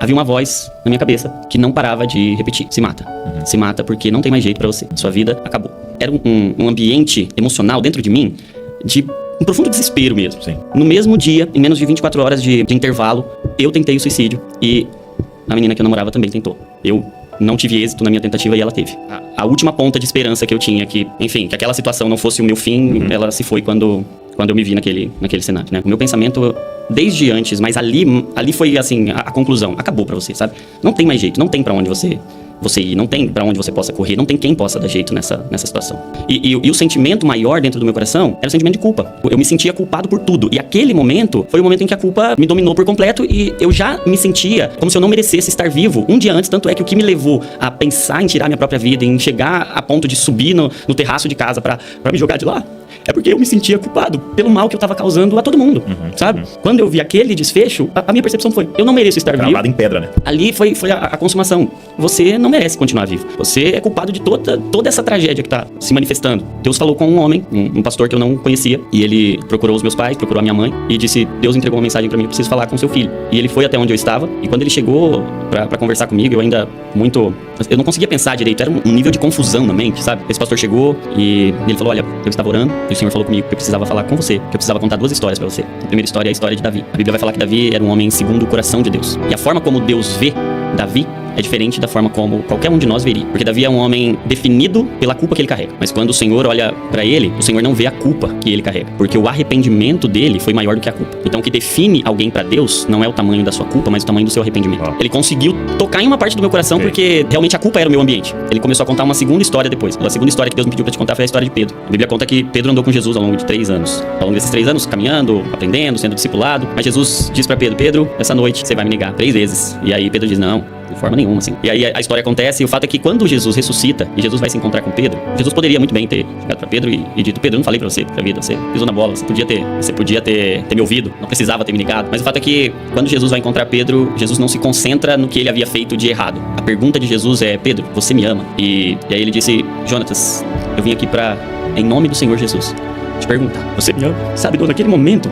havia uma voz na minha cabeça que não parava de repetir: se mata. Se mata porque não tem mais jeito pra você. Sua vida acabou. Era um ambiente emocional dentro de mim de um profundo desespero mesmo. Sim. No mesmo dia, em menos de 24 horas de intervalo, eu tentei o suicídio e a menina que eu namorava também tentou. Eu não tive êxito na minha tentativa e ela teve. A última ponta de esperança que eu tinha, que aquela situação não fosse o meu fim, ela se foi quando eu me vi naquele cenário, né? O meu pensamento, desde antes, mas ali foi, assim, a conclusão. Acabou pra você, sabe? Não tem mais jeito, não tem pra onde você ir, não tem pra onde você possa correr, não tem quem possa dar jeito nessa situação. E o sentimento maior dentro do meu coração era o sentimento de culpa. Eu me sentia culpado por tudo. E aquele momento foi o momento em que a culpa me dominou por completo e eu já me sentia como se eu não merecesse estar vivo um dia antes. Tanto é que o que me levou a pensar em tirar minha própria vida, em chegar a ponto de subir no terraço de casa pra me jogar de lá, é porque eu me sentia culpado pelo mal que eu tava causando a todo mundo, sabe? Quando eu vi aquele desfecho, a minha percepção foi: eu não mereço estar vivo. Gravado em pedra, né? Ali foi a consumação. Você não merece continuar vivo. Você é culpado de toda essa tragédia que tá se manifestando. Deus falou com um homem, um pastor que eu não conhecia, e ele procurou os meus pais, procurou a minha mãe, e disse: Deus entregou uma mensagem pra mim, eu preciso falar com seu filho. E ele foi até onde eu estava, e quando ele chegou pra conversar comigo, eu não conseguia pensar direito, era um nível de confusão na mente, sabe? Esse pastor chegou e ele falou: olha, eu estava orando, e o Senhor falou comigo que eu precisava falar com você, que eu precisava contar 2 histórias pra você. A primeira história é a história de Davi. A Bíblia vai falar que Davi era um homem segundo o coração de Deus. E a forma como Deus vê Davi é diferente da forma como qualquer um de nós veria. Porque Davi é um homem definido pela culpa que ele carrega. Mas quando o Senhor olha pra ele, o Senhor não vê a culpa que ele carrega. Porque o arrependimento dele foi maior do que a culpa. Então o que define alguém pra Deus não é o tamanho da sua culpa, mas o tamanho do seu arrependimento. Ele conseguiu tocar em uma parte do meu coração porque realmente a culpa era o meu ambiente. Ele começou a contar uma segunda história depois. A segunda história que Deus me pediu pra te contar foi a história de Pedro. A Bíblia conta que Pedro andou com Jesus ao longo de 3 anos. Ao longo desses 3 anos, caminhando, aprendendo, sendo discipulado. Mas Jesus diz pra Pedro: Pedro, essa noite você vai me negar 3 vezes. E aí Pedro diz: não, de forma nenhuma, assim. E aí a história acontece, e o fato é que quando Jesus ressuscita e Jesus vai se encontrar com Pedro, Jesus poderia muito bem ter chegado pra Pedro e dito: Pedro, eu não falei pra você, pra vida, você pisou na bola, você podia ter me ouvido, não precisava ter me ligado. Mas o fato é que quando Jesus vai encontrar Pedro, Jesus não se concentra no que ele havia feito de errado. A pergunta de Jesus é: Pedro, você me ama? E aí ele disse: Jonatas, eu vim aqui em nome do Senhor Jesus, te perguntar: você me ama? Sabe, naquele momento